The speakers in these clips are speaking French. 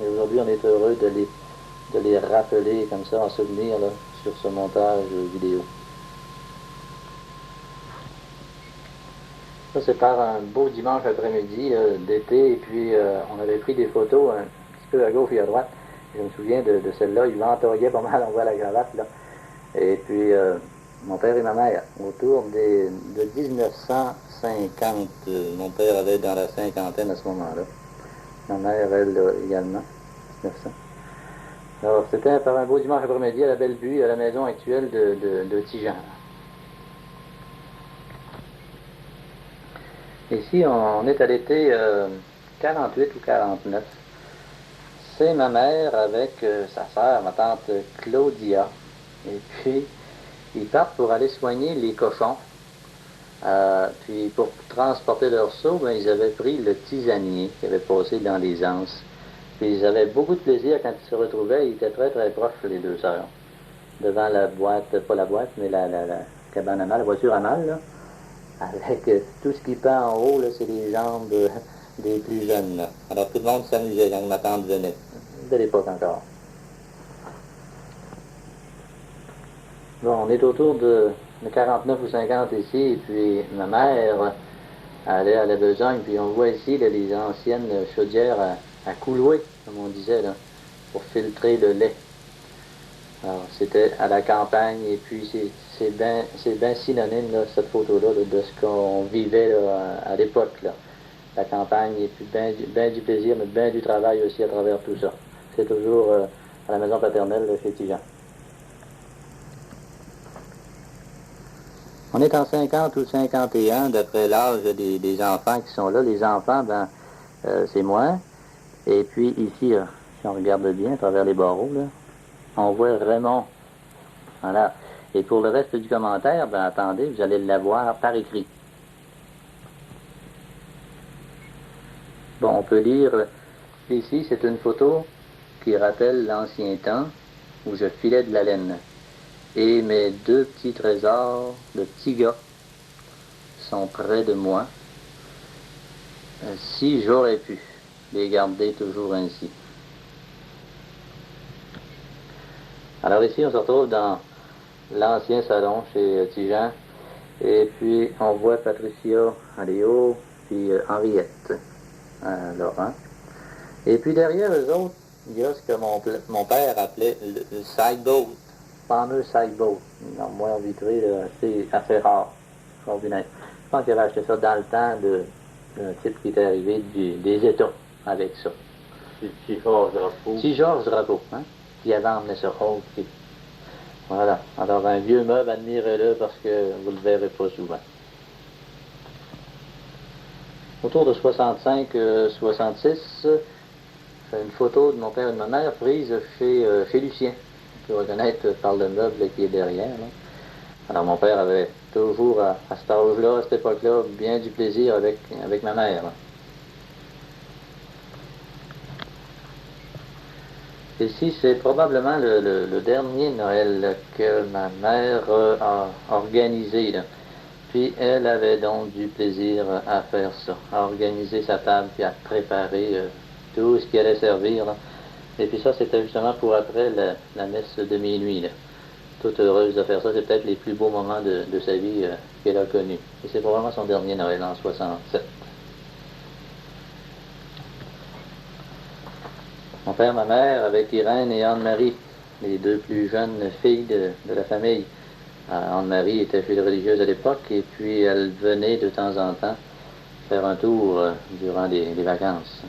Et aujourd'hui, on est heureux de les rappeler comme ça en souvenir là, sur ce montage vidéo. Ça, c'est par un beau dimanche après-midi d'été, et puis on avait pris des photos un petit peu à gauche et à droite. Je me souviens de celle-là, il ventoyait pas mal, on voit la cravate, là. Et puis, mon père et ma mère, autour de 1950, mon père avait dans la cinquantaine à ce moment-là. Ma mère, elle, également, 1900. Alors, c'était par un beau dimanche après-midi à la Bellevue, à la maison actuelle de Tijan. Ici, on est à l'été 48 ou 49. C'est ma mère avec sa sœur, ma tante Claudia. Et puis, ils partent pour aller soigner les cochons. Puis pour transporter leur seau, ben, ils avaient pris le tisanier qui avait passé dans les anses. Puis ils avaient beaucoup de plaisir quand ils se retrouvaient. Ils étaient très très proches, les deux sœurs. Devant la boîte, pas la boîte, mais la cabane à mal, la voiture à mal, là. Avec tout ce qui pend en haut, là, c'est les jambes des plus jeunes, là. Alors tout le monde s'amusait quand ma tante venait. De l'époque encore. Bon, on est autour de 49 ou 50 ici, et puis ma mère allait à la besogne, puis on voit ici là, les anciennes chaudières à coulouer, comme on disait, là, pour filtrer le lait. Alors, c'était à la campagne, et puis c'est bien synonyme, là, cette photo-là, là, de ce qu'on vivait là, à l'époque, là. La campagne, et puis bien du plaisir, mais bien du travail aussi à travers tout ça. C'est toujours à la maison paternelle là, chez Tijan. On est en 50 ou 51, d'après l'âge des enfants qui sont là. Les enfants, ben, c'est moi. Et puis ici, là, si on regarde bien à travers les barreaux, là, on voit Raymond. Voilà. Et pour le reste du commentaire, ben attendez, vous allez l'avoir par écrit. Bon, on peut lire, ici, c'est une photo qui rappelle l'ancien temps où je filais de la laine. Et mes deux petits trésors de petits gars sont près de moi. Si j'aurais pu les garder toujours ainsi. Alors ici, on se retrouve dans l'ancien salon chez Tijan. Et puis, on voit Patricia à Léo, puis Henriette à Laurent. Et puis derrière eux autres, il y a ce que mon père appelait le sideboat, fameux sideboat. Non, moi, en vitré, c'est assez rare, extraordinaire. Je pense qu'il avait acheté ça dans le temps d'un type qui était arrivé des États avec ça. Si Georges Drapeau. Si Georges Drapeau, hein, qui avait emmené ça. Okay. Voilà. Alors, un vieux meuble, admirez-le parce que vous ne le verrez pas souvent. Autour de 65-66, une photo de mon père et de ma mère prise chez Lucien. On peut reconnaître par le meuble qui est derrière. Là. Alors, mon père avait toujours, à cet âge-là, à cette époque-là, bien du plaisir avec ma mère. Là. Ici, c'est probablement le dernier Noël que ma mère a organisé. Là. Puis elle avait donc du plaisir à faire ça, à organiser sa table, puis à préparer tout ce qui allait servir. Là. Et puis ça, c'était justement pour après la messe de minuit. Là. Toute heureuse de faire ça, c'est peut-être les plus beaux moments de sa vie qu'elle a connus. Et c'est probablement son dernier Noël en 67. Mon père, ma mère, avec Irène et Anne-Marie, les deux plus jeunes filles de la famille. Anne-Marie était fille religieuse à l'époque, et puis elle venait de temps en temps faire un tour durant les vacances.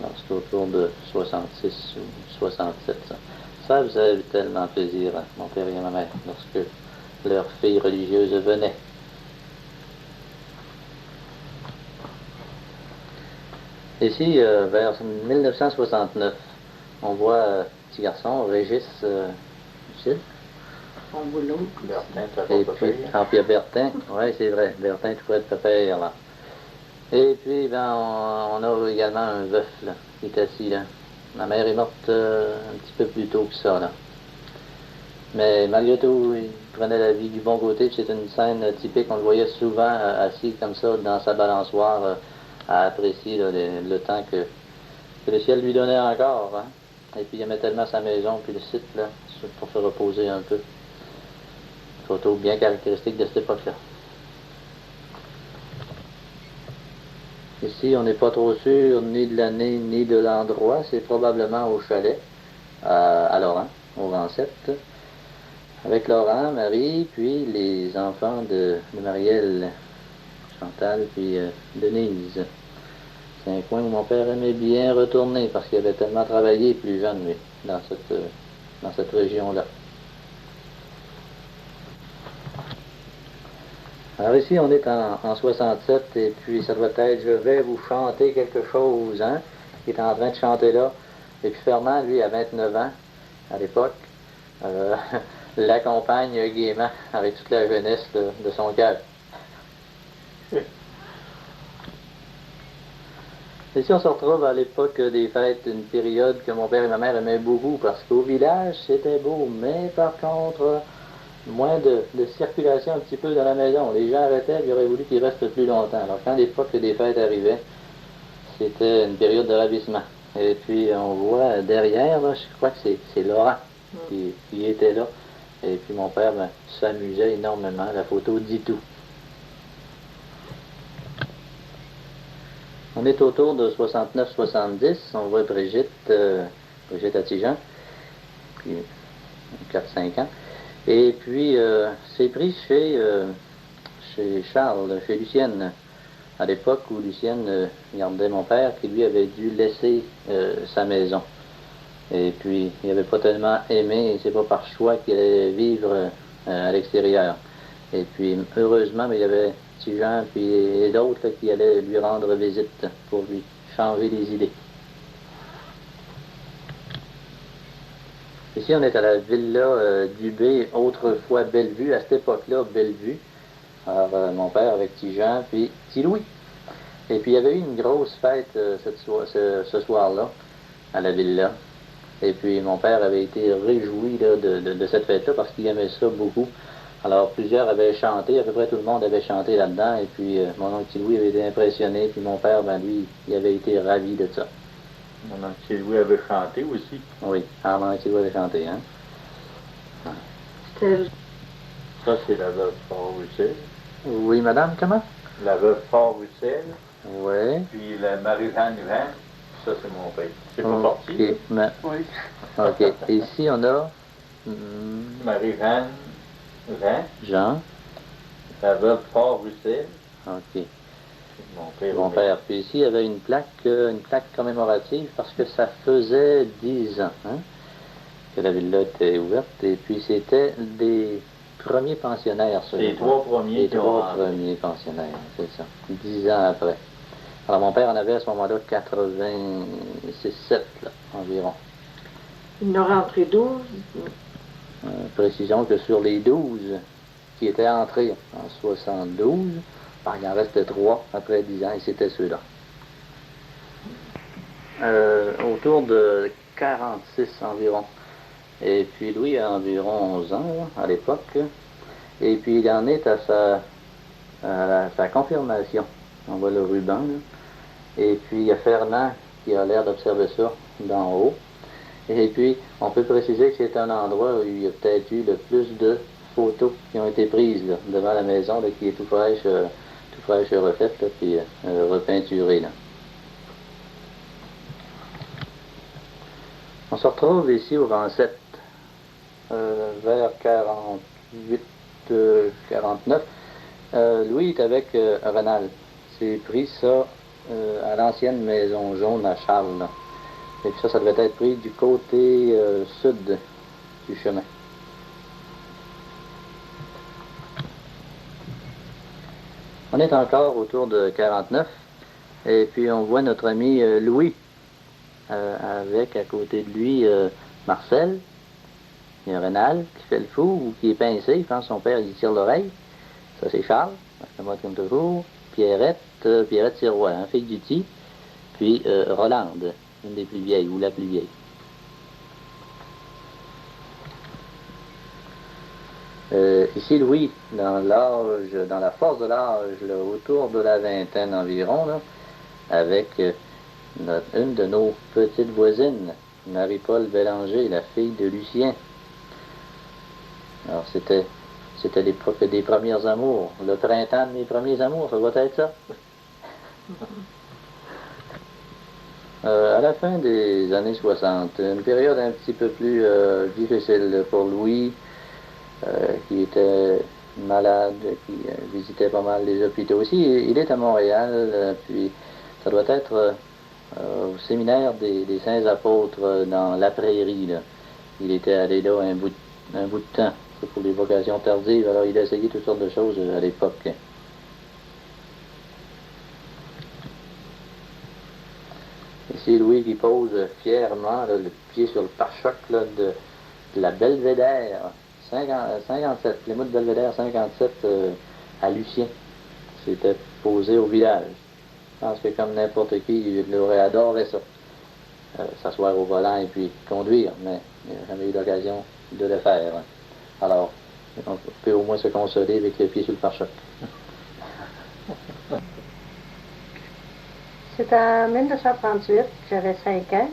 Alors c'est autour de 66 ou 67. Ça faisait tellement plaisir à mon père et à ma mère lorsque leur fille religieuse venait. Ici, vers 1969, on voit petit garçon, Régis Gilles. Son boulot. Bertin, Et puis, puis il y a Bertin, oui c'est vrai, Bertin tout près de père là. Et puis, ben, on a également un veuf là, qui est assis là. Ma mère est morte un petit peu plus tôt que ça là. Mais malgré tout, il prenait la vie du bon côté, c'est une scène typique, on le voyait souvent assis comme ça dans sa balançoire à apprécier là, le temps que le ciel lui donnait encore, hein. Et puis il aimait tellement sa maison, puis le site, là, pour se reposer un peu. Photo bien caractéristique de cette époque-là. Ici, on n'est pas trop sûr ni de l'année ni de l'endroit. C'est probablement au chalet, à Laurent, au Rancette, avec Laurent, Marie, puis les enfants de Marielle, Chantal, puis Denise. C'est un coin où mon père aimait bien retourner parce qu'il avait tellement travaillé plus jeune, lui, dans cette région-là. Alors ici, on est en 67, et puis ça doit être « Je vais vous chanter quelque chose », hein, qui est en train de chanter là. Et puis Fernand, lui, a 29 ans, à l'époque, l'accompagne gaiement avec toute la jeunesse de son cœur. Ici, on se retrouve à l'époque des fêtes, une période que mon père et ma mère aimaient beaucoup, parce qu'au village, c'était beau, mais par contre, moins de circulation un petit peu dans la maison. Les gens arrêtaient, ils auraient voulu qu'ils restent plus longtemps. Alors, quand l'époque des fêtes arrivait, c'était une période de ravissement. Et puis, on voit derrière, là, je crois que c'est Laurent qui était là. Et puis, mon père s'amusait énormément. La photo dit tout. On est autour de 69-70. On voit Brigitte Attigan, puis 4-5 ans. Et puis, c'est pris chez Charles, chez Lucienne, à l'époque où Lucienne gardait mon père, qui lui avait dû laisser sa maison. Et puis, il n'avait pas tellement aimé, et c'est pas par choix qu'il allait vivre à l'extérieur. Et puis, heureusement, mais il y avait petit Jean et d'autres qui allaient lui rendre visite pour lui changer les idées. Ici, on est à la villa Dubé, autrefois Bellevue, à cette époque-là, Bellevue. Alors, mon père avec petit Jean, puis petit Louis. Et puis, il y avait eu une grosse fête ce soir-là, à la villa. Et puis, mon père avait été réjoui là, de cette fête-là parce qu'il aimait ça beaucoup. Alors, plusieurs avaient chanté, à peu près tout le monde avait chanté là-dedans. Et puis, mon oncle petit Louis avait été impressionné. Puis, mon père, lui, il avait été ravi de ça. Mon oncle petit Louis avait chanté aussi. Oui, mon oncle petit Louis avait chanté, hein. Ça, c'est la veuve Fort-Roussel. Oui, madame, comment? La veuve Fort-Roussel. Oui. Puis la Marie-Jeanne Vent. Ça, c'est mon père. C'est pas sorti? Oui. OK. Ici, on a... Marie-Jeanne Vent. Jean. La veuve Fort-Roussel. OK. Mon père. Puis ici, il y avait une plaque commémorative parce que ça faisait 10 ans, hein, que la villa était ouverte. Et puis, c'était des premiers pensionnaires. Les trois premiers. Les trois premiers pensionnaires, c'est ça. 10 ans après. Alors, mon père en avait à ce moment-là 86-7, là, environ. Il en a rentré 12. Précisons que sur les 12 qui étaient entrés en 72, il en restait 3 après 10 ans, et c'était ceux-là. Autour de 46 environ. Et puis Louis a environ 11 ans là, à l'époque. Et puis il en est à sa confirmation. On voit le ruban. Là. Et puis il y a Fernand qui a l'air d'observer ça d'en haut. Et puis on peut préciser que c'est un endroit où il y a peut-être eu le plus de photos qui ont été prises là, devant la maison là, qui est tout fraîche refaite, là, puis repeinturée. Là. On se retrouve ici au Rancette, vers 48-49. Louis est avec Renal. C'est pris ça à l'ancienne maison jaune à Charles. Là. Et puis ça devait être pris du côté sud du chemin. On est encore autour de 49, et puis on voit notre ami Louis, avec à côté de lui Marcel, il y a Rénal qui fait le fou, ou qui est pincé, quand son père il tire l'oreille, ça c'est Charles, c'est moi comme toujours, Pierrette Sirois, fille du Ti, puis Rolande, une des plus vieilles, ou la plus vieille. Ici, Louis, dans la force de l'âge, autour de la vingtaine environ, là, avec une de nos petites voisines, Marie-Paul Bélanger, la fille de Lucien. Alors, c'était des premiers amours. Le printemps de mes premiers amours, ça doit être ça. À la fin des années 60, une période un petit peu plus difficile pour Louis, qui était malade, qui visitait pas mal les hôpitaux aussi. Il est à Montréal, puis ça doit être au séminaire des Saints Apôtres dans la Prairie. Là. Il était allé là un bout de temps. C'est pour les vocations tardives. Alors il a essayé toutes sortes de choses à l'époque. Ici, Louis qui pose fièrement là, le pied sur le pare-choc de la Belvédère, 57, Plymouth Belvédère 57 à Lucien. C'était posé au village. Je pense que comme n'importe qui, il aurait adoré ça. S'asseoir au volant et puis conduire, mais il n'a jamais eu l'occasion de le faire. Alors, on peut au moins se consoler avec le pied sur le pare-choc. C'est en 1938, j'avais 5 ans.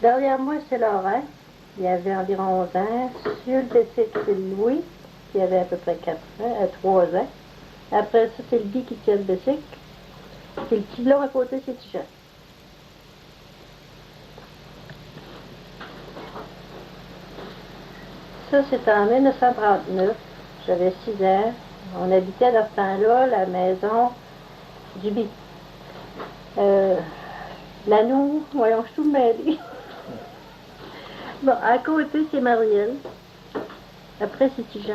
Derrière moi, c'est Laurent. Il avait environ 11 ans. Sur le bicycle, c'est Louis, qui avait à peu près 3 ans. Après ça, c'est le Guy qui tient le bicycle. Puis le petit blond à côté, c'est Tijan. Ça, c'était en 1939. J'avais 6 ans. On habitait dans ce temps-là la maison du Bi. L'anneau, voyons, je suis tout mêlée. Bon, à côté, c'est Marielle. Après, c'est Tijan.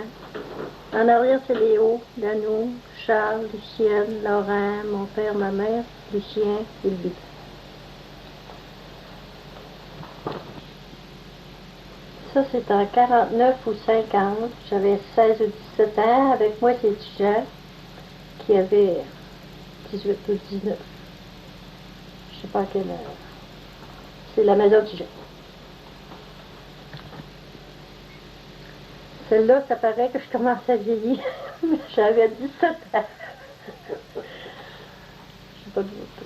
En arrière, c'est Léo, l'anneau, Charles, Lucienne, Laurent, mon père, ma mère, Lucien et le Bi. Ça, c'est en 49 ou 50. J'avais 16 ou 17 ans. Avec moi, c'est Tijan, qui avait 18 ou 19. Je sais pas à quelle heure. C'est la maison Tijan. Celle-là, ça paraît que je commence à vieillir. J'avais 17 ans. Je sais pas du tout.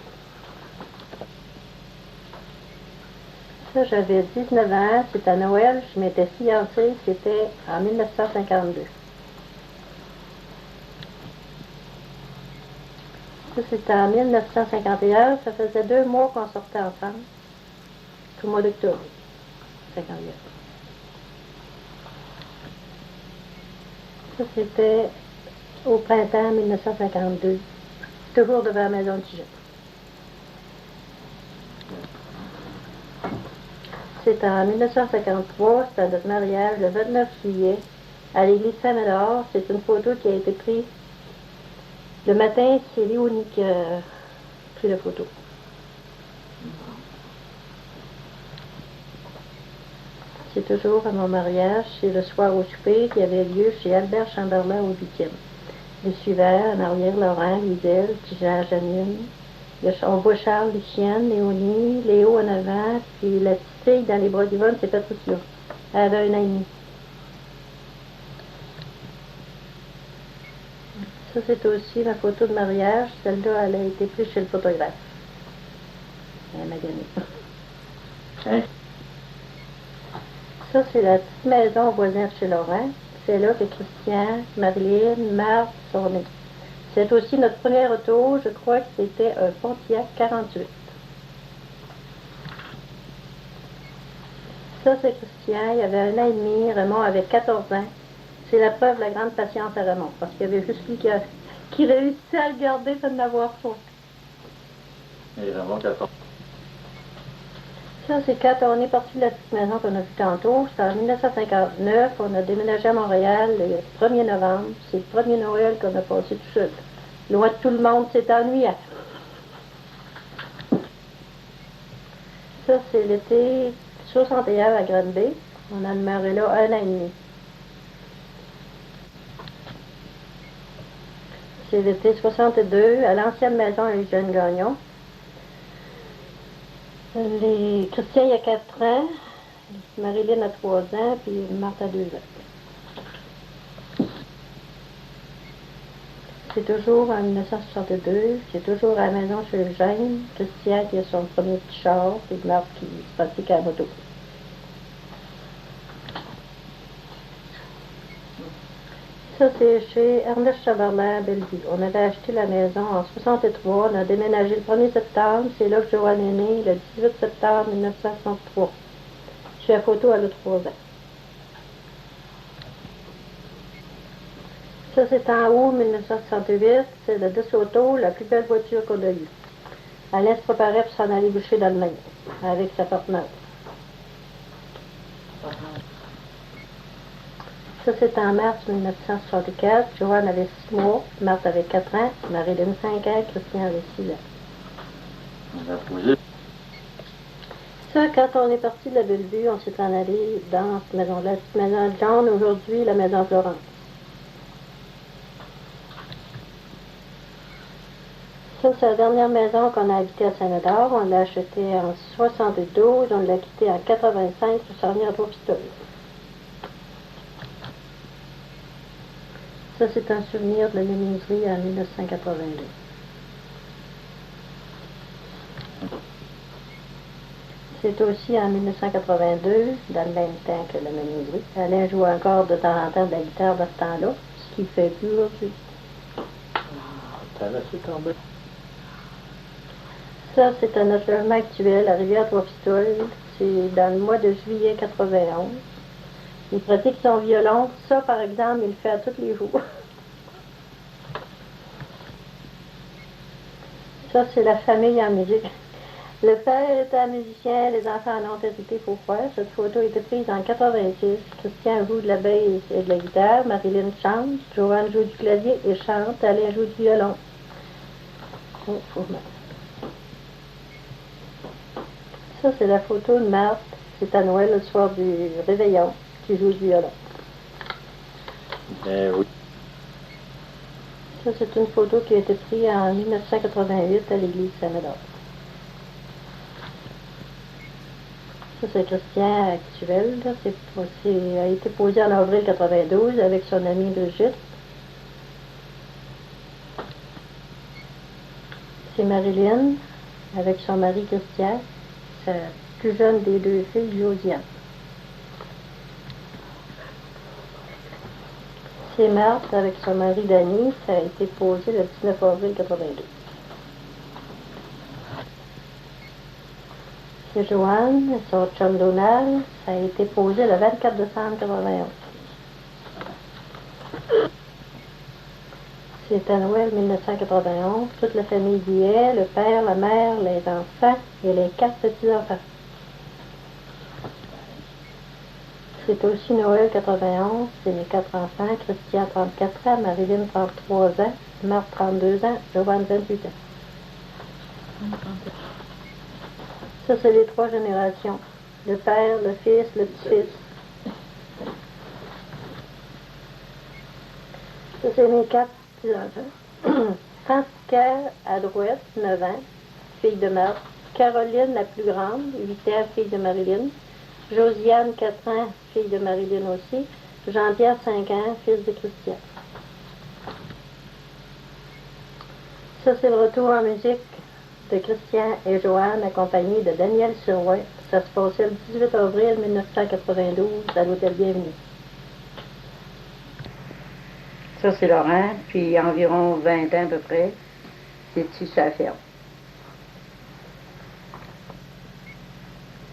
Ça, j'avais 19 ans. C'était à Noël. Je m'étais fiancée. C'était en 1952. Ça, c'était en 1951. Ça faisait 2 mois qu'on sortait ensemble. Tout le mois d'octobre. 51. Ça, c'était au printemps 1952. Toujours devant la maison de Tijan. C'est en 1953, c'était notre mariage, le 29 juillet, à l'église Saint-Médard. C'est une photo qui a été prise. Le matin, c'est Léonie qui a pris la photo. C'est toujours à mon mariage, c'est le soir au souper qui avait lieu chez Albert Chamberlain au 8e. Les suivants, en arrière, Laurent, Liselle, Tijan, Janine. On voit Charles, Lucienne, Léonie, Léo en avant, puis la petite fille dans les bras d'Yvonne, c'est Patricia. Elle avait 1 an et demi. Ça, c'est aussi ma photo de mariage. Celle-là, elle a été prise chez le photographe. Elle m'a gagné. Hein? Ça, c'est la petite maison voisine chez Laurent. C'est là que Christian, Marilyn, Marthe sont nés. C'est aussi notre premier auto, je crois que c'était un Pontiac 48. Ça, c'est Christian, il avait 1 an et demi, Raymond avait 14 ans. C'est la preuve de la grande patience à Raymond, parce qu'il y avait juste lui qui réussissait à le garder sans l'avoir sauté. Et vraiment 14. Ça, c'est quand on est parti de la petite maison qu'on a vue tantôt. C'était en 1959. On a déménagé à Montréal le 1er novembre. C'est le premier Noël qu'on a passé tout seul. Loin de tout le monde, c'est ennuyant. Ça, c'est l'été 61 à Granby. On a demeuré là 1 an et demi. C'est l'été 62 à l'ancienne maison à Eugène Gagnon. Christian, il y a 4 ans, Marilyn a 3 ans, puis Marthe a 2 ans. C'est toujours en 1962, c'est toujours à la maison chez Eugène, Christian qui a son premier petit char, et Marc qui se pratique à la moto. Ça, c'est chez Ernest Chaberlin à Bellevue. On avait acheté la maison en 63, on a déménagé le 1er septembre, c'est là que Joanne est née, le 18 septembre 1963. Je suis à photo, elle a 3 ans. Ça, c'est en haut, 1968, c'est le DeSoto, la plus belle voiture qu'on a eue. Alain se préparait pour s'en aller boucher dans le Maine, avec sa partenaire. Ça, c'est en mars 1964. Joanne avait 6 mois, Marthe avait 4 ans, Marie-Lynn 5 ans, Christian avait 6 ans. On a posé. Ça, quand on est parti de la Bellevue, on s'est en allé dans cette maison-là, la petite maison de John, aujourd'hui la maison Florence. Ça, c'est la dernière maison qu'on a habitée à Saint-Médard. On l'a achetée en 72, on l'a quittée en 85 pour s'en venir à Trois-Pistoles. Ça, c'est un souvenir de la menuiserie en 1982. C'est aussi en 1982, dans le même temps que la menuiserie. Alain joue encore de temps en temps de la guitare de ce temps-là, ce qu'il ne fait plus aujourd'hui. T'as laissé tomber. Ça, c'est à notre logement actuel, à Rivière-Trois-Pistoles. C'est dans le mois de juillet 91. Il pratique son violon. Ça, par exemple, il le fait à tous les jours. Ça, c'est la famille en musique. Le père était un musicien, les enfants en ont hérité pour faire. Cette photo a été prise en 86. Christian joue de la basse et de la guitare. Marie-Lynn chante. Joanne joue du clavier et chante. Alain joue du violon. Oh, faut mettre. Ça, c'est la photo de Marthe. C'est à Noël, le soir du réveillon, qui joue du violon. Oui. Ça, c'est une photo qui a été prise en 1988 à l'église Saint-Médard. Ça, c'est Christian actuel. Là. A été posé en avril 92 avec son amie Brigitte. C'est Marie-Lynn avec son mari Christian. Sa plus jeune des 2 filles, Josiane. C'est Marthe avec son mari Danny, ça a été posé le 19 avril 82. C'est Joanne et son chum Donald, ça a été posé le 24 décembre 91. C'est à Noël 1991, toute la famille y est, le père, la mère, les enfants et les 4 petits-enfants. C'est aussi Noël 91, c'est mes 4 enfants, Christian 34 ans, Marie-Lynn 33 ans, Marthe 32 ans, Joanne 28 ans. Ça, c'est les 3 générations. Le père, le fils, le petit-fils. Ça, c'est mes 4 petits-enfants. Francisca, à droite, 9 ans, fille de Marthe. Caroline, la plus grande, 8 ans, fille de Marie-Lynn. Josiane, 4 ans, fille de Marie-Lynn aussi. Jean-Pierre, 5 ans, fils de Christian. Ça, c'est le retour en musique de Christian et Joanne, accompagnés de Daniel Suroy. Ça se passait le 18 avril 1992 à l'Hôtel Bienvenue. Ça, c'est Laurent, puis environ 20 ans à peu près, c'est ici sur la ferme.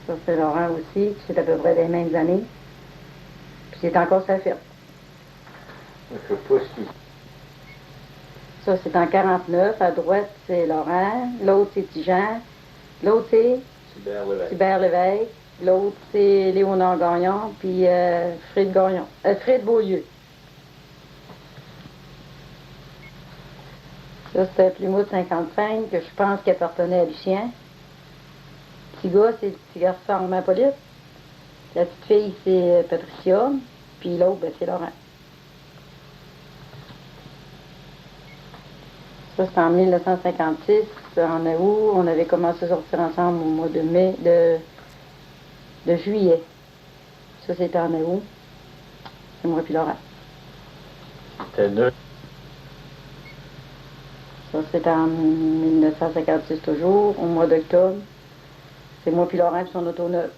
Ça, c'est Laurent aussi, c'est à peu près les mêmes années. Puis c'est encore sa ferme. Je sais pas ce qui. Ça, c'est en 49. À droite, c'est Laurent. L'autre, c'est Tijan. L'autre, c'est Hubert Lévesque. L'autre, c'est Léonard Gagnon. Puis Fred Gagnon. Fred Beaulieu. Ça, c'était un plumeau de 55 que je pense qu'il appartenait à Lucien. Le petit gars, c'est le petit garçon en Mapolite. La petite fille, c'est Patricia. Puis l'autre, ben, c'est Laurent. Ça, c'était en 1956. En août, on avait commencé à sortir ensemble au mois de mai, de juillet. Ça, c'était en août. C'est moi puis Laurent. C'était neutre. Ça, c'est en 1956 toujours, au mois d'octobre. C'est moi puis Laurent qui sont auto neuve.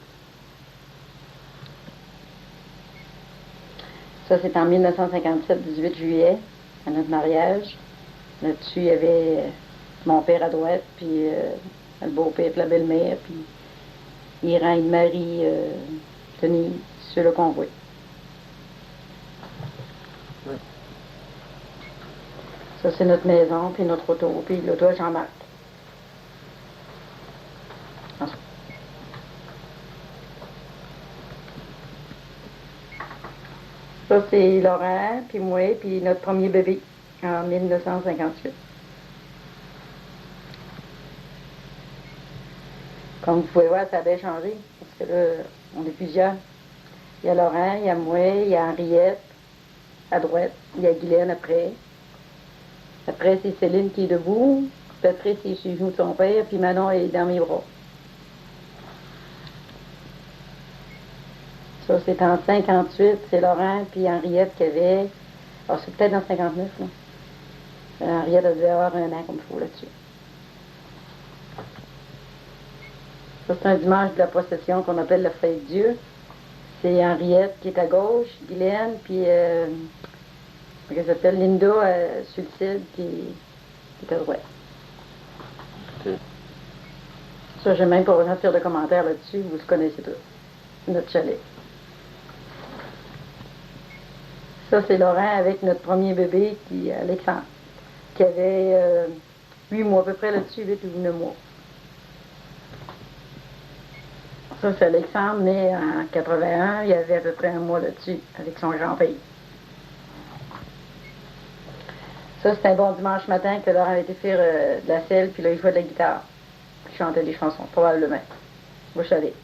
Ça, c'est en 1957, 18 juillet, à notre mariage. Là-dessus, il y avait mon père à droite, puis le beau-père et la belle-mère, puis Iran et Marie tenus sur le convoi. Oui. Ça, c'est notre maison, puis notre auto, puis l'auto à Jean-Marc. Ça, c'est Laurent, puis moi, puis notre premier bébé, en 1958. Comme vous pouvez voir, ça a bien changé, parce que là, on est plusieurs. Il y a Laurent, il y a moi, il y a Henriette, à droite, il y a Guylaine après. Après, c'est Céline qui est debout, puis après, c'est sur les genoux de son père, puis Manon est dans mes bras. Ça, c'est en 58, c'est Laurent, puis Henriette qui avait... Alors, c'est peut-être dans 59, là. Henriette devait avoir un an comme il faut là-dessus. Ça, c'est un dimanche de la procession qu'on appelle le Fête Dieu. C'est Henriette qui est à gauche, Guylaine, puis... comment elle s'appelle? Linda Sulcide qui est à droite. Ok. Ça, j'ai même pas besoin de faire de commentaires là-dessus, vous le connaissez tous. Notre chalet. Ça, c'est Laurent avec notre premier bébé, Alexandre, qui avait 8 mois à peu près là-dessus, 8 ou 9 mois. Ça, c'est Alexandre, né en 81, il avait à peu près un mois là-dessus, avec son grand-père. Ça, c'est un bon dimanche matin que Laurent avait été faire de la selle, puis là, il jouait de la guitare. Il chantait des chansons, probablement. Au chalet.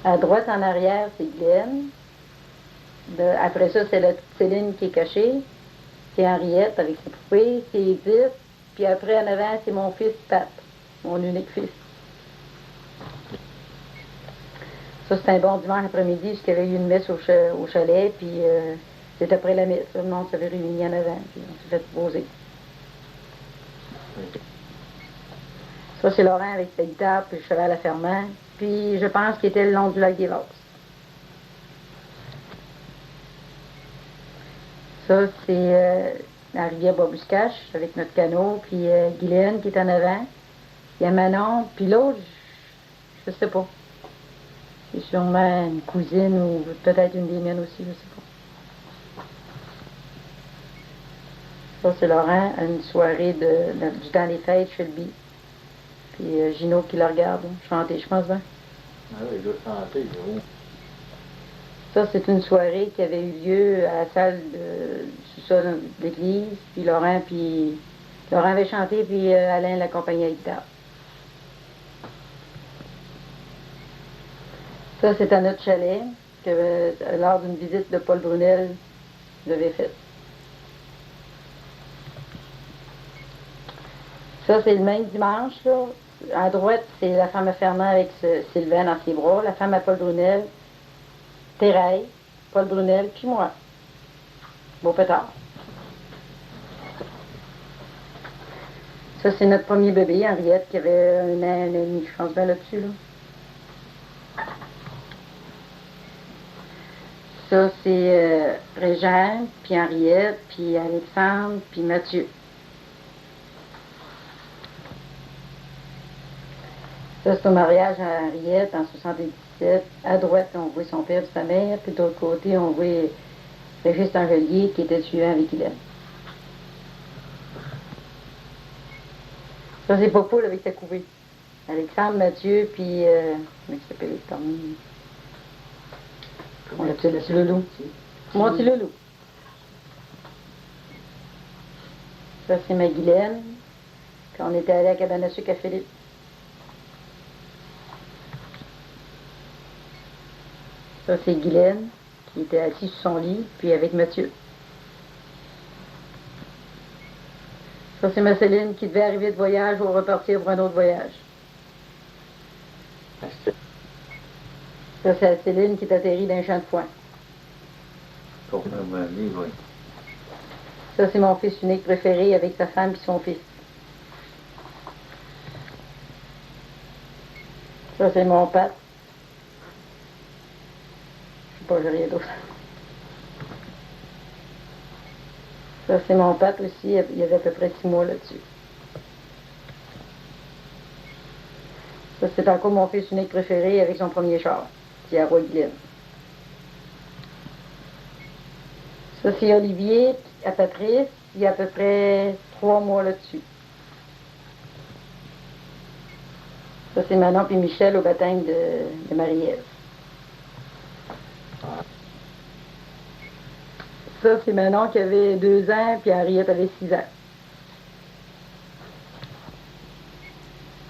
À droite, en arrière, c'est Glenn. Après ça, c'est la petite Céline qui est cachée. C'est Henriette avec ses poupées. C'est Edith. Puis après, en avant, c'est mon fils Pat, mon unique fils. Ça, c'est un bon dimanche après-midi, parce qu'il y avait eu une messe au chalet, puis c'est après la messe. Le monde s'avait réuni en avant, puis on s'est fait poser. Ça, c'est Laurent avec sa guitare, puis le cheval à ferment. Puis je pense qu'il était le long du lac des Vases. Ça, c'est la rivière Bois-Buscache, avec notre canot, puis Guylaine qui est en avant. Il y a Manon, puis l'autre, je sais pas. C'est sûrement une cousine ou peut-être une des miennes aussi, je sais pas. Ça, c'est Laurent à une soirée du temps des fêtes chez le Bi. Puis Gino qui le regarde, chanter, je pense bien. Ah oui, il doit chanter, gros. Ça, c'est une soirée qui avait eu lieu à la salle du sous-sol de l'église. Puis Laurent avait chanté, puis Alain l'accompagnait à la guitare. Ça, c'est à notre chalet, que lors d'une visite de Paul Brunel, j'avais faite. Ça, c'est le même dimanche, là. À droite, c'est la femme à Fernand avec Sylvain dans ses bras. La femme à Paul Brunel, Thérèse, Paul Brunel, puis moi. Beau pétard. Ça, c'est notre premier bébé, Henriette, qui avait un an et demi, je pense bien là-dessus, là. Ça, c'est Régent, puis Henriette, puis Alexandre, puis Mathieu. Ça, c'est au mariage à Henriette en 77. À droite, on voit son père et sa mère, puis de l'autre côté, on voit Régis Angelier qui était suivant avec Hélène. Ça, c'est Popoul avec sa couvée. Alexandre, Mathieu, puis... comment il s'appelle le temps? On l'appelle le petit loulou. Mon petit loulou. Ça, c'est ma Guylaine, quand on était allé à la cabane à sucre à Philippe. Ça, c'est Guylaine, qui était assise sur son lit, puis avec Mathieu. Ça, c'est ma Céline qui devait arriver de voyage ou repartir pour un autre voyage. Ça, c'est la Céline qui est atterrie d'un champ de foin. Pour faire ma vie, oui. Ça, c'est mon fils unique préféré avec sa femme et son fils. Ça, c'est mon père. Je sais pas, j'ai rien d'autre. Ça, c'est mon père aussi. Il y avait à peu près 6 mois là-dessus. Ça, c'est encore mon fils unique préféré avec son premier char. C'est à Roy-Glen. Ça, c'est Olivier à Patrice. Il y a à peu près 3 mois là-dessus. Ça, c'est Manon et Michel au baptême de Marie-Ève. Ça, c'est Manon qui avait 2 ans, puis Henriette avait 6 ans.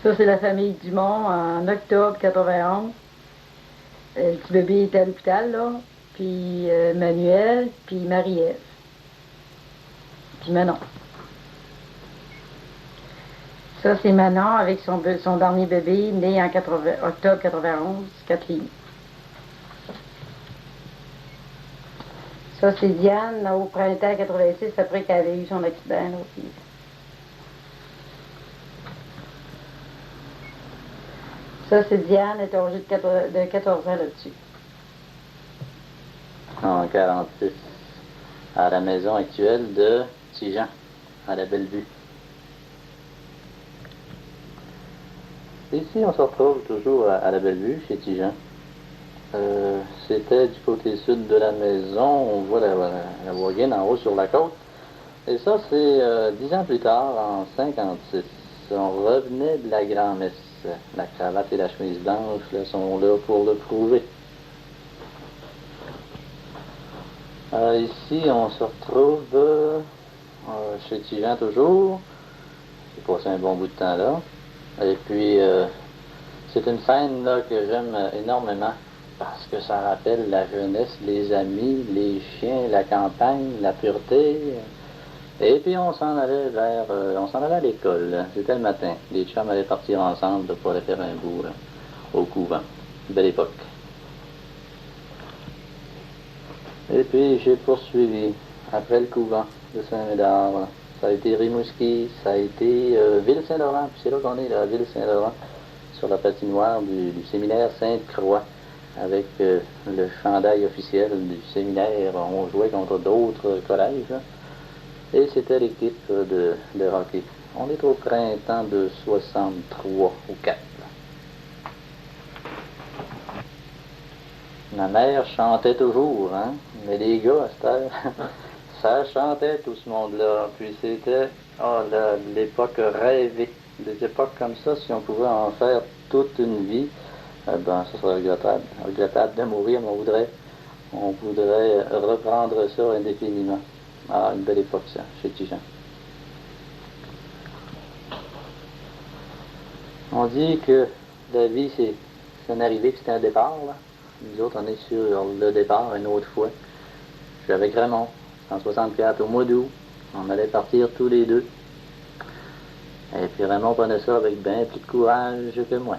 Ça, c'est la famille Dumont en octobre 91. Le petit bébé était à l'hôpital, là. Puis Manuel, puis Marie-Ève. Puis Manon. Ça, c'est Manon avec son dernier bébé, né en octobre 91, Kathleen. Ça, c'est Diane au printemps 86, après qu'elle avait eu son accident là, aussi. Ça, c'est Diane, elle est âgée de 14 ans là-dessus. En 46, à la maison actuelle de Tijan, à la Bellevue. Ici, on se retrouve toujours à la Bellevue, chez Tijan. C'était du côté sud de la maison, on voit la Wagon en haut sur la côte. Et ça, c'est 10 ans plus tard, en 56. On revenait de la grand-messe. La cravate et la chemise blanche là, sont là pour le prouver. Ici, on se retrouve chez Tijan toujours. J'ai passé un bon bout de temps là. Et puis, c'est une scène là, que j'aime énormément parce que ça rappelle la jeunesse, les amis, les chiens, la campagne, la pureté. Et puis, on s'en allait à l'école. C'était le matin. Les chums allaient partir ensemble pour aller faire un bout là, au couvent. Belle époque. Et puis, j'ai poursuivi après le couvent de Saint-Médard. Ça a été Rimouski, ça a été Ville-Saint-Laurent, puis c'est là qu'on est, là, à Ville-Saint-Laurent, sur la patinoire du séminaire Sainte-Croix, avec le chandail officiel du séminaire. On jouait contre d'autres collèges, là, et c'était l'équipe de hockey. On est au printemps de 63 ou 4. Ma mère chantait toujours, hein, mais les gars, à cette heure, ça chantait tout ce monde-là. Puis c'était l'époque rêvée. Des époques comme ça, si on pouvait en faire toute une vie, ben, ça serait regrettable. Regrettable de mourir, mais on voudrait reprendre ça indéfiniment. Ah, une belle époque, ça, chez Tijan. On dit que la vie, c'est un arrivé, que c'est un départ, là. Nous autres, on est sur le départ une autre fois. Je suis avec Raymond, en 64, au mois d'août. On allait partir tous les deux. Et puis Raymond prenait ça avec bien plus de courage que moi.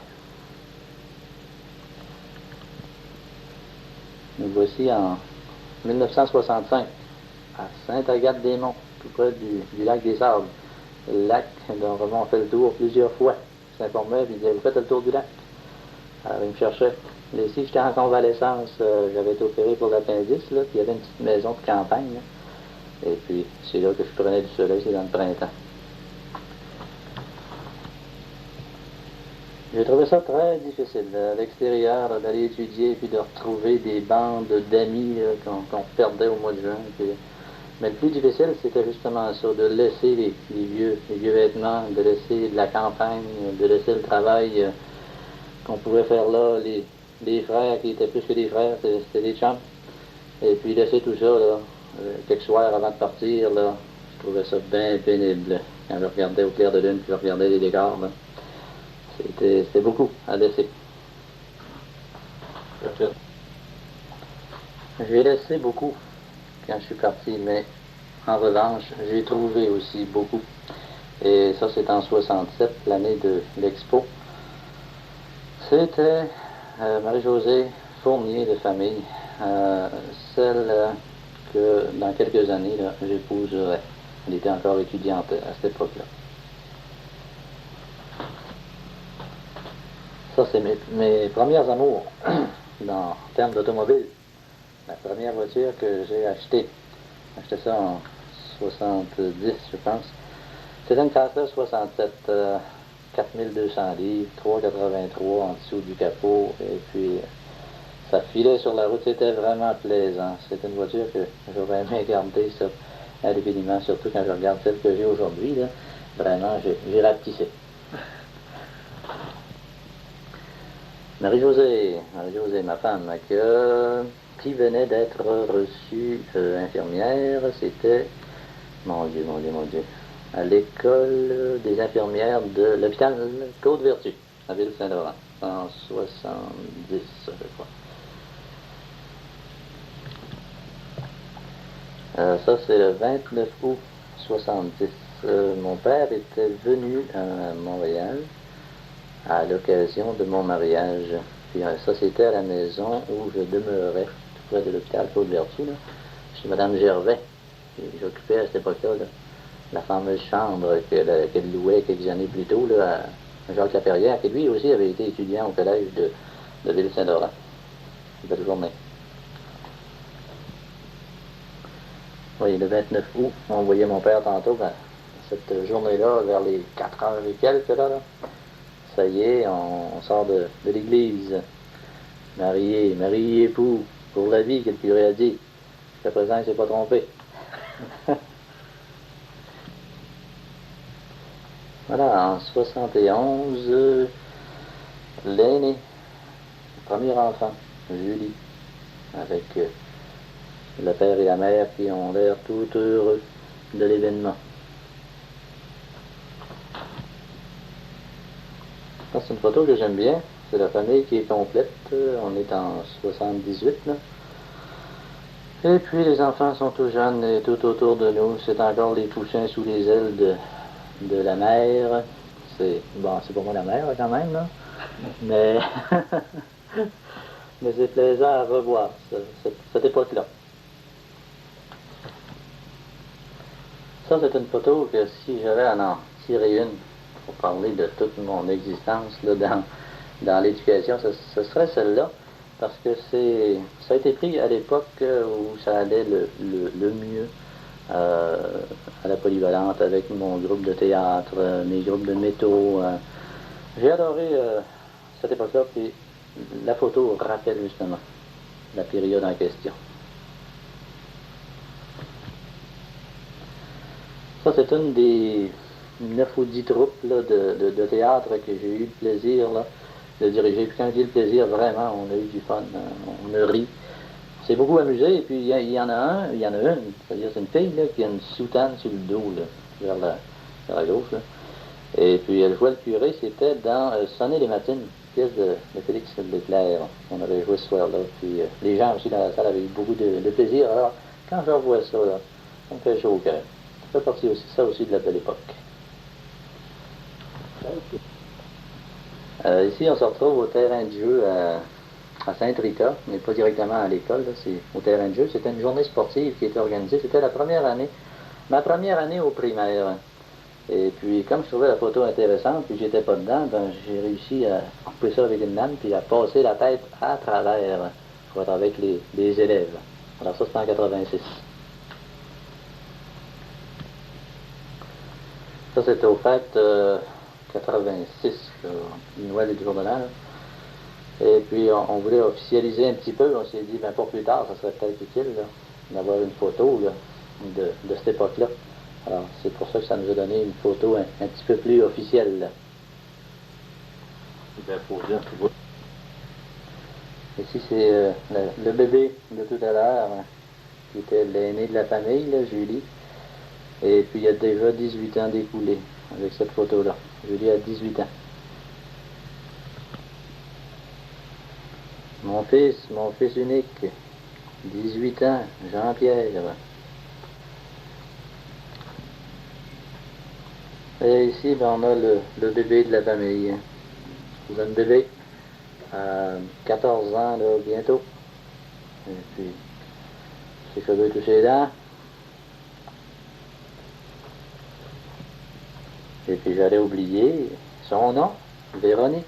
Nous voici en 1965, à Sainte-Agathe-des-Monts, tout près du lac des Sables. Le lac dont Raymond a fait le tour plusieurs fois. Il s'informait, puis il disait, vous faites le tour du lac. Alors il me cherchait. Et ici, j'étais en convalescence, j'avais été opéré pour l'appendice, là, puis il y avait une petite maison de campagne, là. Et puis, c'est là que je prenais du soleil, c'est dans le printemps. J'ai trouvé ça très difficile, à l'extérieur, d'aller étudier, puis de retrouver des bandes d'amis qu'on perdait au mois de juin. Puis... Mais le plus difficile, c'était justement ça, de laisser les vieux vêtements, de laisser de la campagne, de laisser le travail qu'on pouvait faire là, les frères qui étaient plus que des frères, c'était des chums. Et puis laisser tout ça, là, quelques soirs avant de partir, là, je trouvais ça bien pénible. Quand je regardais au clair de lune, puis je regardais les décors, là, c'était beaucoup à laisser. J'ai laissé beaucoup quand je suis parti, mais en revanche, j'ai trouvé aussi beaucoup. Et ça, c'est en 67, l'année de l'Expo. C'était Marie-Josée Fournier de famille, celle que dans quelques années, là, j'épouserai. Elle était encore étudiante à cette époque-là. Ça, c'est mes premiers amours en termes d'automobile. La première voiture que j'ai achetée. J'ai acheté ça en 70, je pense. C'était une Chrysler 67, 4200 livres, 383 en dessous du capot, et puis ça filait sur la route, c'était vraiment plaisant. C'était une voiture que j'aurais aimé garder ça indéfiniment, surtout quand je regarde celle que j'ai aujourd'hui, là. Vraiment, j'ai rapetissé. Marie-Josée, ma femme, qui venait d'être reçue infirmière, c'était, mon Dieu, à l'école des infirmières de l'hôpital Côte-Vertu, à Ville-Saint-Laurent, en 70, je crois. Ça, c'est le 29 août 70. Mon père était venu à Montréal à l'occasion de mon mariage. Puis ça, c'était à la maison où je demeurais, tout près de l'hôpital Côte-Vertu, chez Mme Gervais. J'occupais à cette époque-là la fameuse chambre qu'elle louait quelques années plus tôt là, à Jacques Laperrière, qui lui aussi avait été étudiant au collège de Ville-Saint-Laurent. Belle journée. Oui, le 29 août, on voyait mon père tantôt, cette journée-là, vers les 4 heures et quelques, là. Ça y est, on sort de l'église. Marié époux, pour la vie, que le curé a dit. Jusqu'à présent, il ne s'est pas trompé. Voilà, en 71, l'aîné, le premier enfant, Julie, avec le père et la mère qui ont l'air tout heureux de l'événement. C'est une photo que j'aime bien. C'est la famille qui est complète. On est en 78, là. Et puis les enfants sont tout jeunes et tout autour de nous. C'est encore les poussins sous les ailes de la mère. C'est pour moi la mère quand même, là. Mais mais c'est plaisant à revoir cette époque-là. Ça, c'est une photo que si j'avais à en tirer une pour parler de toute mon existence là, dans l'éducation, ce serait celle-là, parce que ça a été pris à l'époque où ça allait le mieux à la polyvalente avec mon groupe de théâtre, mes groupes de métaux. J'ai adoré cette époque-là, puis la photo rappelle justement la période en question. Ça, c'est une des 9 ou 10 troupes là, de théâtre que j'ai eu le plaisir là, de diriger. Puis quand je dis le plaisir, vraiment, on a eu du fun, on a ri. On s'est beaucoup amusé, et puis il y en a une, c'est-à-dire c'est une fille là, qui a une soutane sur le dos, là, vers la gauche. Là. Et puis elle jouait le curé, c'était dans Sonner les matines, une pièce de Félix Leclerc. On avait joué ce soir-là. Puis les gens aussi dans la salle avaient eu beaucoup de plaisir. Alors, quand je revois ça, là, ça me fait chaud au cœur. Ça fait partie aussi, ça aussi de la belle époque. Ici, on se retrouve au terrain de jeu à Saint-Rita, mais pas directement à l'école, c'est au terrain de jeu. C'était une journée sportive qui était organisée. C'était ma première année au primaire. Et puis, comme je trouvais la photo intéressante, puis j'étais pas dedans, j'ai réussi à couper ça avec une lame, puis à passer la tête à travers pour être avec les élèves. Alors ça, c'était en 86. Ça, c'était au fait 86, du Noël et du jour de l'an. Et puis, on voulait officialiser un petit peu. On s'est dit, pour plus tard, ça serait peut-être utile d'avoir une photo là, de cette époque-là. Alors, c'est pour ça que ça nous a donné une photo un petit peu plus officielle. Là. Ici, c'est le bébé de tout à l'heure, qui était l'aîné de la famille, là, Julie. Et puis, il y a déjà 18 ans d'écoulés avec cette photo-là. Julie a 18 ans. Mon fils unique, 18 ans, Jean-Pierre. Et ici, on a le bébé de la famille. C'est un bébé, 14 ans, là, bientôt. Et puis, ses cheveux tous ses dents. Et puis j'allais oublier son nom, Véronique.